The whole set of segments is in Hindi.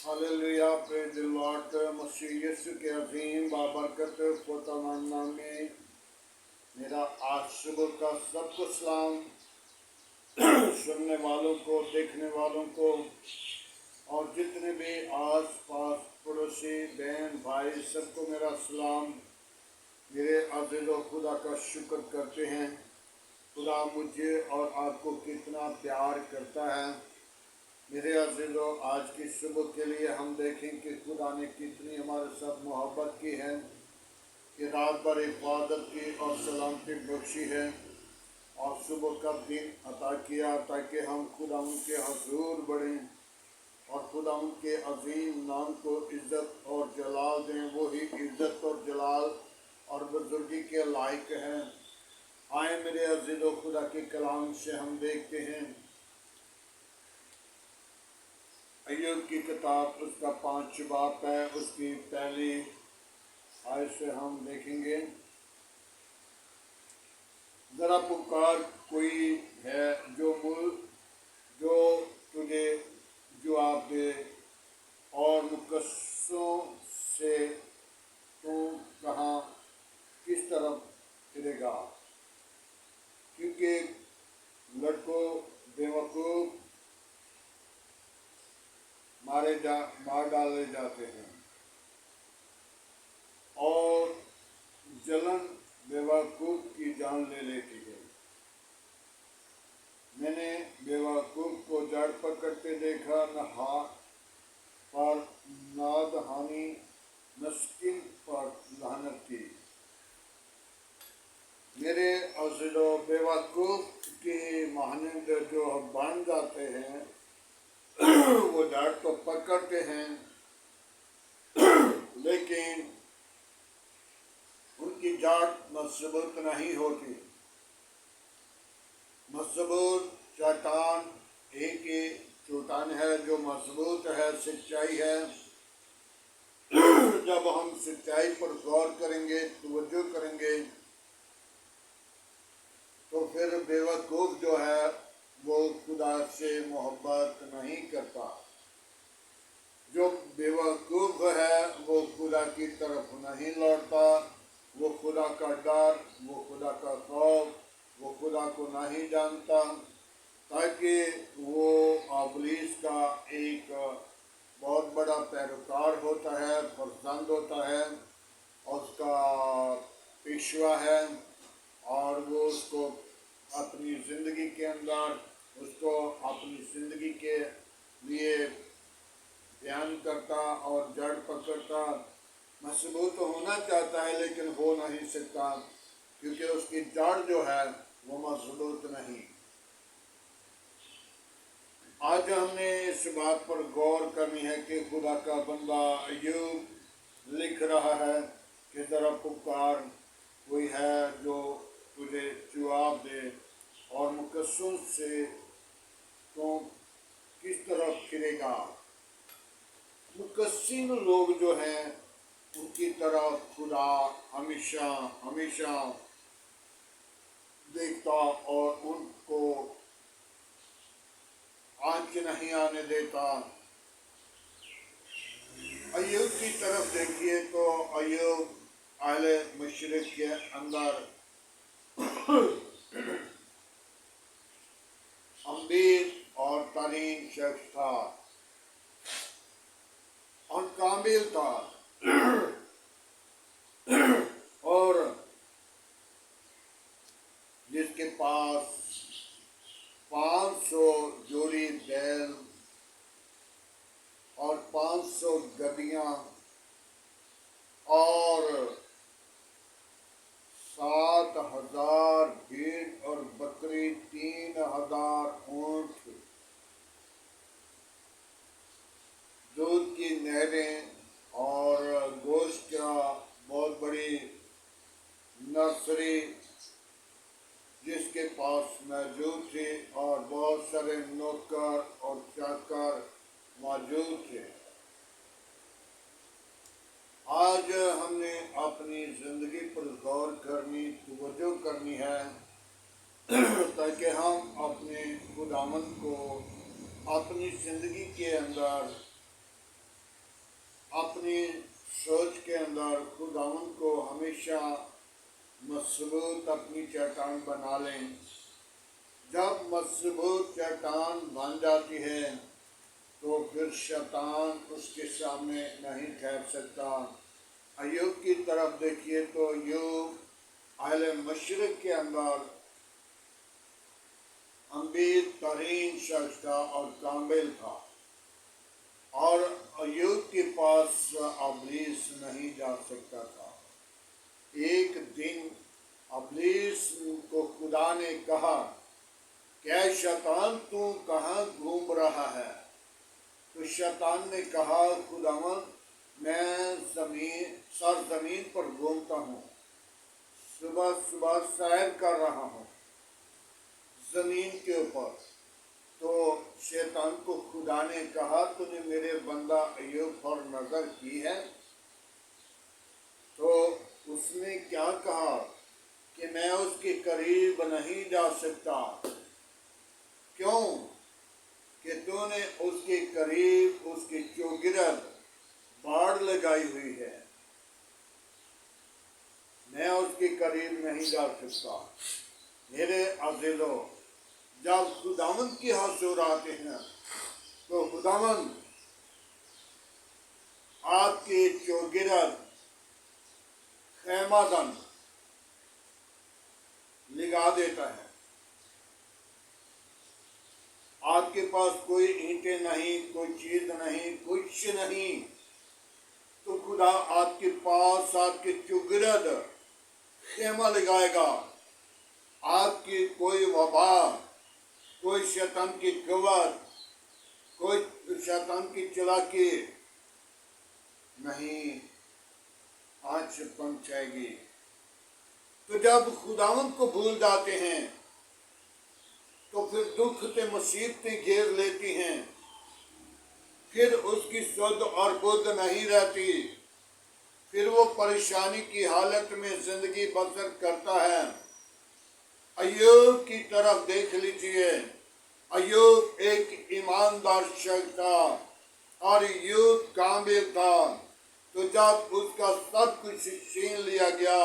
Hallelujah, praise the Lord. Masih Yeshu के अजीम बाबरकत फतमान नाम में मेरा आज सुबह का सबको सलाम। सुनने वालों को, देखने वालों को और जितने भी आस पास पड़ोसी बहन भाई सबको मेरा सलाम। मेरे अज़ीज़ो खुदा का शुक्र करते हैं। खुदा मुझे और आपको कितना प्यार करता है। मेरे अज़ीज़ों, आज की सुबह के लिए हम देखें कि खुदा ने कितनी हमारे साथ मोहब्बत की है, कि रात भर हिफाजत की और सलामती बख्शी है और सुबह का दिन अता किया ताकि हम खुदा उनके हजूर बढ़ें और खुदा उनके अजीम नाम को इज़्ज़त और जलाल दें। वो ही इज़्ज़त और जलाल और बुजुर्गी के लायक हैं। आए मेरे अज़ीज़ों, खुदा के कलाम से हम देखते हैं अय्यूब की किताब, उसका 5 बाब है, उसकी पहली आयत से हम देखेंगे। जरा पुकार कोई है जो तुझे जवाब दे और मुकस्सों से तू कहाँ किस तरफ फिरेगा। क्योंकि लड़कों बेवकूफ़ मार डाले जाते हैं और जलन बेवकूफ़ की जान ले लेती है। मैंने बेवकूफ़ को जड़ पकड़ते देखा, न हाथ पर नादहानी मस्किन पर लानत की। मेरे अज़ीज़ों, बेवकूफ़ के मानंद जो बन जाते हैं वो जड़ तो पकड़ते हैं लेकिन उनकी जड़ मजबूत नहीं होती। मजबूत चट्टान एक ही चट्टान है जो मजबूत है, सच्चाई है। जब हम सच्चाई पर गौर करेंगे, तवज्जो करेंगे, तो फिर बेवकूफ़ जो है वो खुदा से मोहब्बत नहीं करता। जो बेवकूफ़ है वो खुदा की तरफ नहीं लौटता। वो खुदा का डर, वो खुदा का खौफ, वो खुदा को नहीं जानता, ताकि वो इब्लीस का एक बहुत बड़ा पैरोकार होता है, फर्जंद होता है, उसका पेशवा है और वो उसको अपनी ज़िंदगी के अंदर उसको अपनी ज़िंदगी के लिए बयान करता और जड़ पकड़ता। मजबूत तो होना चाहता है लेकिन हो नहीं सकता क्योंकि उसकी जड़ जो है वो मजबूत नहीं। आज हमने इस बात पर गौर करनी है कि खुदा का बंदा अय्यूब लिख रहा है कि जरा पुकार कोई है जो तुझे जवाब दे और मुकस्सों से तो किस तरफ फिरेगा। मुकस्सिन लोग जो हैं उनकी तरफ खुदा हमेशा हमेशा देखता और उनको आँच नहीं आने देता। अय्यूब की तरफ देखिए तो अय्यूब अहले मशरिक के अंदर अमीर और तरीन शख्स था और कामिल था और जिसके पास 500 जोड़ी बैल और 500 गधियां और 7,000 भेड़ और बकरी, 3,000 ऊंट, दूध की नहरें और गोश्त का बहुत बड़ी नर्सरी जिसके पास मौजूद थे और बहुत सारे नौकर और चाकर मौजूद थे। आज हमने अपनी ज़िंदगी पर गौर करनी, तवज्जो करनी है ताकि हम अपने खुदावंद को अपनी ज़िंदगी के अंदर अपनी सोच के अंदर खुदावंद को हमेशा मजबूत अपनी चट्टान बना लें। जब मजबूत चट्टान बन जाती है तो फिर शैतान उसके सामने नहीं ठहर सकता। अय्यूब की तरफ देखिए तो अय्यूब अहले मशरिक के अंदर अमीर तरीन शख्स था और कामिल था, और अय्यूब के पास अब्लीस नहीं जा सकता था। एक दिन अब्लीस को खुदा ने कहा, क्या शैतान तू कहाँ घूम रहा है? तो शैतान ने कहा, खुदावंद मैं सरजमीन पर घूमता हूँ, सुबह सुबह सैर कर रहा हूँ जमीन के ऊपर। तो शैतान को खुदा ने कहा, तूने मेरे बंदा अय्यूब पर नजर की है? तो उसने क्या कहा कि मैं उसके करीब नहीं जा सकता। क्यों? कि तूने उसके करीब उसकी चौगिरद बाड़ लगाई हुई है, मैं उसके करीब नहीं जा सकता। मेरे अज़ीज़ों, जब खुदावंद की हज़ूर आते हैं तो खुदावंद आपके चौगिरद खैमादन लगा देता है। आपके पास कोई ईंटें नहीं, कोई चीज नहीं, कुछ नहीं, तो खुदा आपके पास आपके चौगिरद खेमा लगाएगा। आपकी कोई वबा, कोई शैतान की कवच, कोई शैतान की चालाकी नहीं आँच पहुंचाएगी। तो जब खुदावंद को भूल जाते हैं तो फिर दुख से मुसीबतें घेर लेती हैं, फिर उसकी सुध और बुद्ध नहीं रहती, फिर वो परेशानी की हालत में जिंदगी बसर करता है। अय्यूब की तरफ देख लीजिए, अय्यूब एक ईमानदार शख्स था और अय्यूब कामिल था। तो जब उसका सब कुछ छीन लिया गया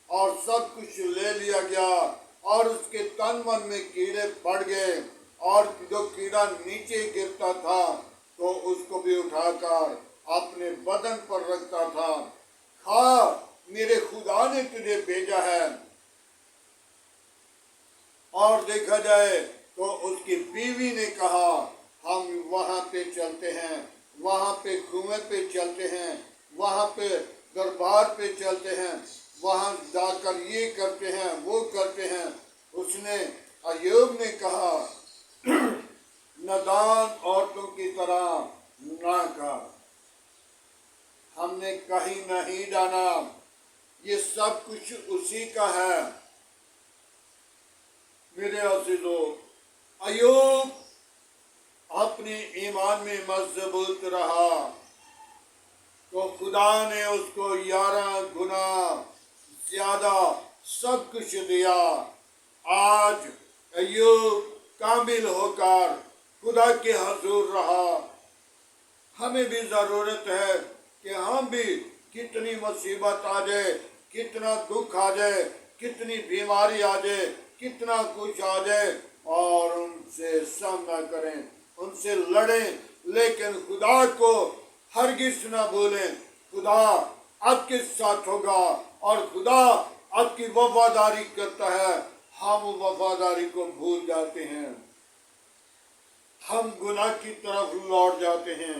और सब कुछ ले लिया गया और उसके तन मन में कीड़े पड़ गए, और जो कीड़ा नीचे गिरता था तो उसको भी उठाकर अपने बदन पर रखता था। खा, मेरे खुदा ने तुझे भेजा है। और देखा जाए तो उसकी बीवी ने कहा, हम वहां पे चलते हैं, वहां पे कुएं पे चलते हैं, वहां पे दरबार पे चलते हैं, वहां जाकर ये करते हैं, वो करते हैं। उसने, अय्यूब ने कहा, नादान औरतों की तरह ना कर, हमने कहीं नहीं जाना, ये सब कुछ उसी का है। मेरे अज़ीज़ों, अय्यूब अपने ईमान में मजबूत रहा तो खुदा ने उसको 11 गुना ज्यादा सब कुछ दिया। आज अय्यूब कामिल होकर खुदा के हजूर रहा। हमें भी जरूरत है कि हम भी कितनी मुसीबत आ जाए, कितना दुख आ जाए, कितनी बीमारी आ जाए, कितना कुछ आ जाए, और उनसे सामना करें, उनसे लड़ें, लेकिन खुदा को हरगिज़ ना भूलें। खुदा आपके साथ होगा और खुदा आपकी वफादारी करता है। हम वफादारी को भूल जाते हैं, हम गुनाह की तरफ लौट जाते हैं,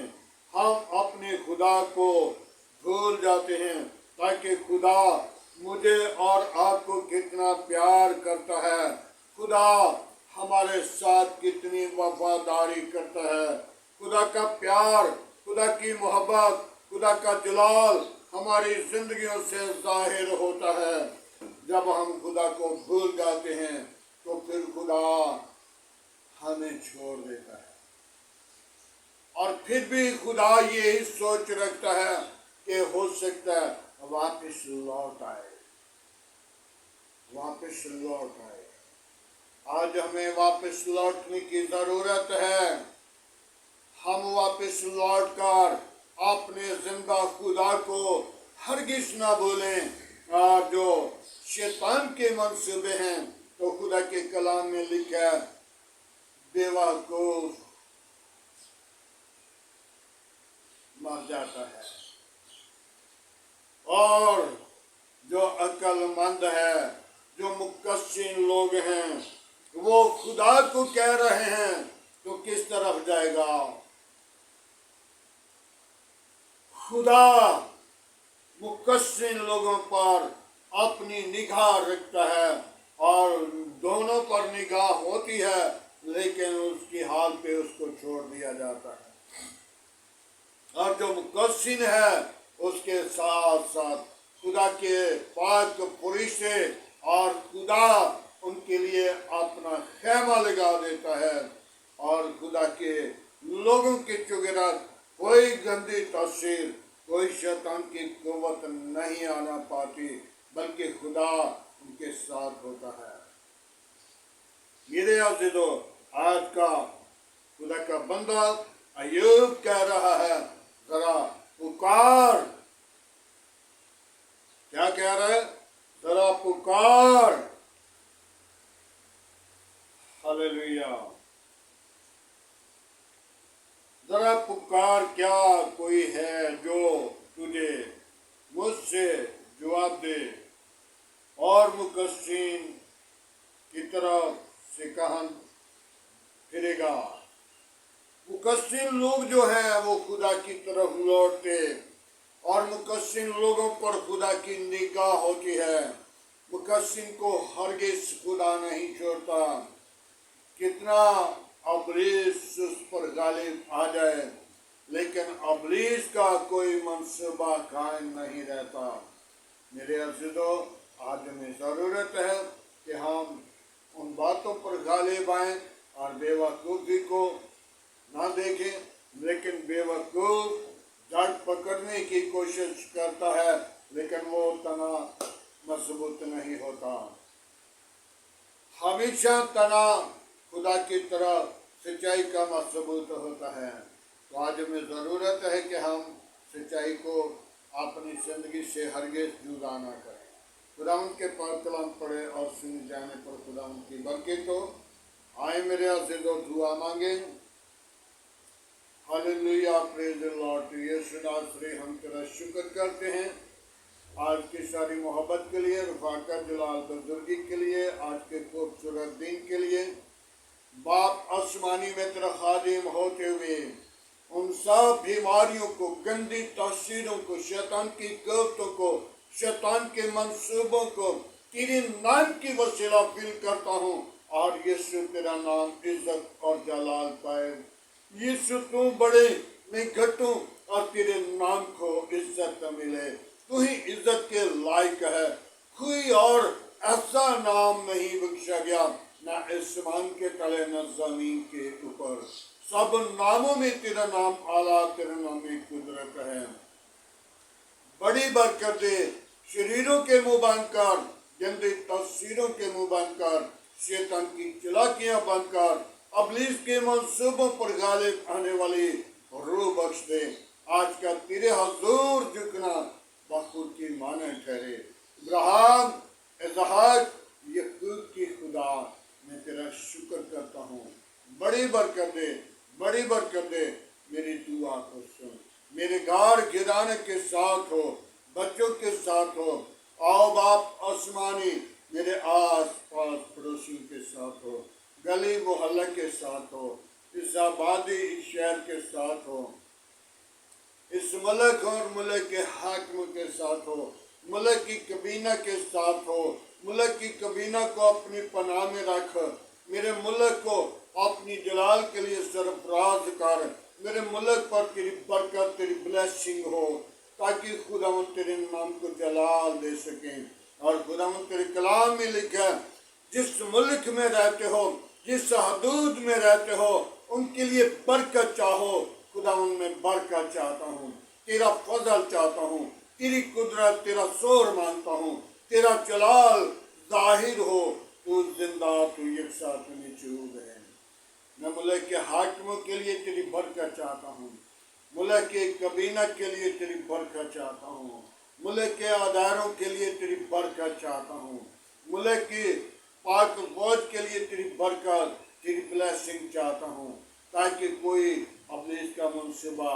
हम अपने खुदा को भूल जाते हैं, ताकि खुदा मुझे और आपको कितना प्यार करता है, खुदा हमारे साथ कितनी वफादारी करता है। खुदा का प्यार, खुदा की मोहब्बत, खुदा का जलाल हमारी जिंदगियों से जाहिर होता है। जब हम खुदा को भूल जाते हैं तो फिर खुदा हमें छोड़ देता है, और फिर भी खुदा यही सोच रखता है कि हो सकता है वापस लौट आए, वापस लौट आए। आज हमें वापस लौटने की जरूरत है। हम वापस लौटकर अपने जिंदा खुदा को हरगिज ना भूलें। और जो शैतान के मंसूबे हैं, तो खुदा के कलाम में लिखा है, बेवकूफ मर जाता है और जो अक्लमंद है, जो मुकस्सिन लोग हैं, वो खुदा को कह रहे हैं तो किस तरफ जाएगा। खुदा मुकस्सिन लोगों पर अपनी निगाह रखता है और दोनों पर निगाह होती है, लेकिन उसकी हाल पे उसको छोड़ दिया जाता है। और जो मुकस्सिन है, उसके साथ साथ खुदा के पाक फरिश्ते और खुदा उनके लिए अपना खेमा लगा देता है। और खुदा के लोगों की चुगरत, कोई गंदी तस्वीर, कोई शैतान की कुव्वत नहीं आना पाती, बल्कि खुदा उनके साथ होता है। मेरे अज़ीज़ों, आज का खुदा का बंदा अय्यूब कह रहा है, जरा पुकार। क्या कह रहा है? जरा पुकार। हालेलुया। जरा पुकार, क्या कोई है जो तुझे मुझसे जवाब दे और मुकस्सिन की तरफ से कहाँ फिरेगा। मुकस्सिन लोग जो हैं वो खुदा की तरफ लौटते और मुकस्सिन लोगों पर खुदा की निगाह होती है। मुकस्सिन को हरगिज खुदा नहीं छोड़ता। कितना अबलीस उस पर गालिब आ जाए, लेकिन अबलीस का कोई मंसूबा कायम नहीं रहता। मेरे अज़ीज़ों, आज हमें ज़रूरत है कि हम उन बातों पर गालिब आएं और बेवकूफ़ी को ना देखें, लेकिन बेवकूफ़ जड़ पकड़ने की कोशिश करता है, लेकिन वो तना मजबूत नहीं होता। हमेशा तना खुदा की तरफ सच्चाई का मजबूत होता है। तो आज हमें ज़रूरत है कि हम सच्चाई को अपनी ज़िंदगी से हरगिज़ जुदा ना करें। खुदा उनके पाक कलाम पढ़े और सुन जाने पर खुदा उनकी बरकत हो। आए मेरे अज़ीज़ों, दुआ मांगे। Hallelujah, praise the Lord. Yeshu नासरी, हम तेरा शुक्र करते हैं आज की सारी मोहब्बत के लिए, रफ़ाकत जलाल बुजुर्गी के लिए, आज के खूबसूरत दिन के लिए। बाप आसमानी में तेरा खादिम होते हुए उन सब बीमारियों को, गंदी तस्वीरों को, शैतान की कुव्वतों को, शैतान के मंसूबों को तेरे नाम की वसीला फील करता हूँ। और यीशु तेरा नाम इज्जत और जलाल पाए। यीशु तू बड़े, मैं घटूं और तेरे नाम को इज्जत मिले। तू ही इज्जत के लायक है। कोई और ऐसा नाम नहीं बख्शा गया, न आसमान के तले न जमीन के ऊपर। सब नामों में तेरा नाम आला, तेरा नाम में कुदरत है। बड़ी बरकत दे शरीरों के मुंह बंद कर, गंदी तस्वीरों के मुंह बंद कर, शैतान की चालाकियां बंद कर, अबलीस के मंसूबों पर गालिब आने वाली रूह बख्श दे। आज का तेरे हजूर झुकना बखुद की माने ठहरे। इब्राहिम, इसहाक, याकूब की खुदा, मैं तेरा शुक्र करता हूँ। बड़ी बरकत दे, बड़ी बरकत दे। मेरी दुआ को सुन। मेरे गार गिराने के साथ हो, बच्चों के साथ हो। आओ बाप आसमानी, मेरे आस पास पड़ोसियों के साथ हो, गली मोहल्ले के साथ हो, इस आबादी, इस शहर के साथ हो, इस मुल्क और मुल्क के हाकिम के साथ हो, मुल्क की कबीना के साथ हो। मुल्क की कबीना को अपनी पनाह में रख। मेरे मुल्क को अपनी जलाल के लिए सरफराज कर। मेरे मुल्क पर तेरी बरकत, तेरी ब्लेसिंग हो, ताकि खुदावंद तेरे नाम को जलाल दे सकें। और खुदावंद तेरे कलाम में लिखा है, जिस मुल्क में रहते हो, जिस हदूद में रहते हो, उनके लिए बरकत चाहो। खुदावंद मैं बरकत चाहता हूँ, तेरा फजल चाहता हूँ, तेरी कुदरत, तेरा शोर मांगता हूँ, तेरा जलाल जाहिर हो। तू जिंदा, तू यकसा, तू निचूब है। मैं मुल्क के हाकिमों के लिए तेरी बरकत चाहता हूँ। मुल्क के कबीना के लिए तेरी बरकत चाहता हूँ, मुल्क के आधारों के लिए तेरी बरकत चाहता हूँ, मुल्क की पाक फौज के लिए तेरी बरकत, तेरी ब्लेसिंग चाहता हूँ, ताकि कोई अपने इसका मनसूबा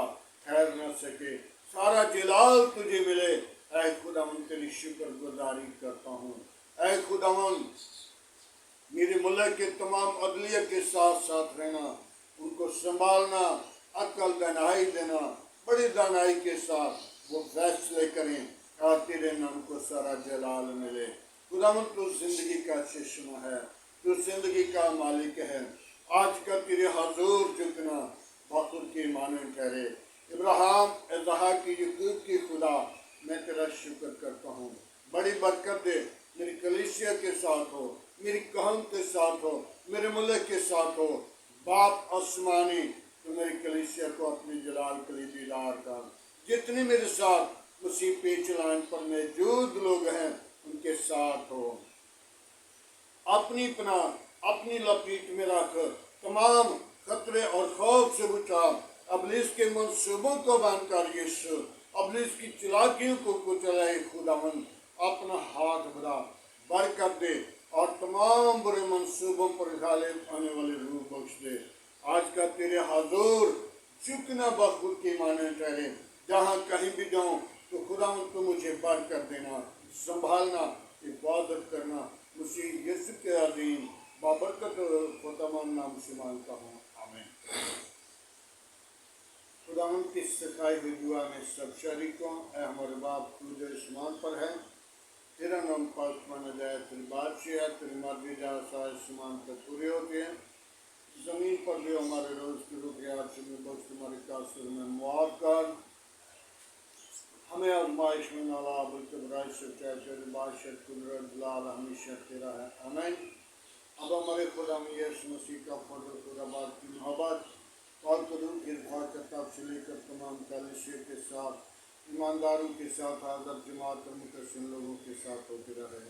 ठहर न सके। सारा जलाल तुझे मिले। ऐ खुदावन तेरी शुक्रगुजारी करता हूँ। ऐ खुदावन मेरे मुल्क के तमाम अदलिया के साथ साथ रहना, उनको संभालना, अक्ल दानाई देना, बड़ी दानाई के साथ वो फैसले करें और तेरे नाम को सारा जलाल मिले। खुदावन तू जिंदगी का चश्मा है, तू जिंदगी का मालिक है। आज का तेरे हजूर झुकना बखुद के माने ठहरे। इब्राहिम, इसहाक, याकूब की खुदा, मैं तेरा शुक्र करता हूँ। बड़ी बरकत दे, मेरी कलीसिया के साथ हो, मेरी कौम के साथ हो, मेरे मुल्क के साथ हो। बाप आसमानी, तो मेरी कलीसिया को अपनी जलाल के लिए दीदार कर। जितने मेरे साथ मसीह पे चलान पर मौजूद लोग हैं, उनके साथ हो। अपनी पनाह अपनी लपेट में रख। तमाम खतरे और खौफ से बचा। अबलीस के मंसूबों को बंद कर यीशु। अबलीस की चालाकियों को कुचलाए खुदावन। अपना हाथ बढ़ा, बरकत दे और तमाम बुरे मंसूबों पर गालिब आने वाले रूह बख्श दे। आज का तेरे हजूर झुकना बखुद के माने ठहरे। जहाँ कहीं भी जाऊँ तो खुदावन तो मुझे बरकत देना, संभालना, इबादत करना। मसीह यीशु के अजीम बाबरकत खुदावन नाम से मांगता हूँ, आमीन। खुदावन की सिखाई हुई दुआ में सब शरीकों, ऐ हमारे बाप तू जो आसमान पर है, तेरा नाम पाक माना जाए, तेरी बादशाह, तेरी मर्जी जैसा आसमान पर पूरी होती है, जमीन पर भी हमारे रोज की रोटी आज में बख्श, तुम्हारे कासर में मुआफ कर। हमें आजमाइश में ना ला, बल्कि बुराई से बचा। तेरी बादशाह कुदरत जलाल हमेशा तेरा है, आमीन। अब हमारे खुदा में यीशु मसीह का फजल, खुदाबाद की मोहब्बत और कदम की तब से लेकर तमाम कलीसिया के साथ, ईमानदारों के साथ, आदर जमात और मुतसिम लोगों के साथ होती रहे।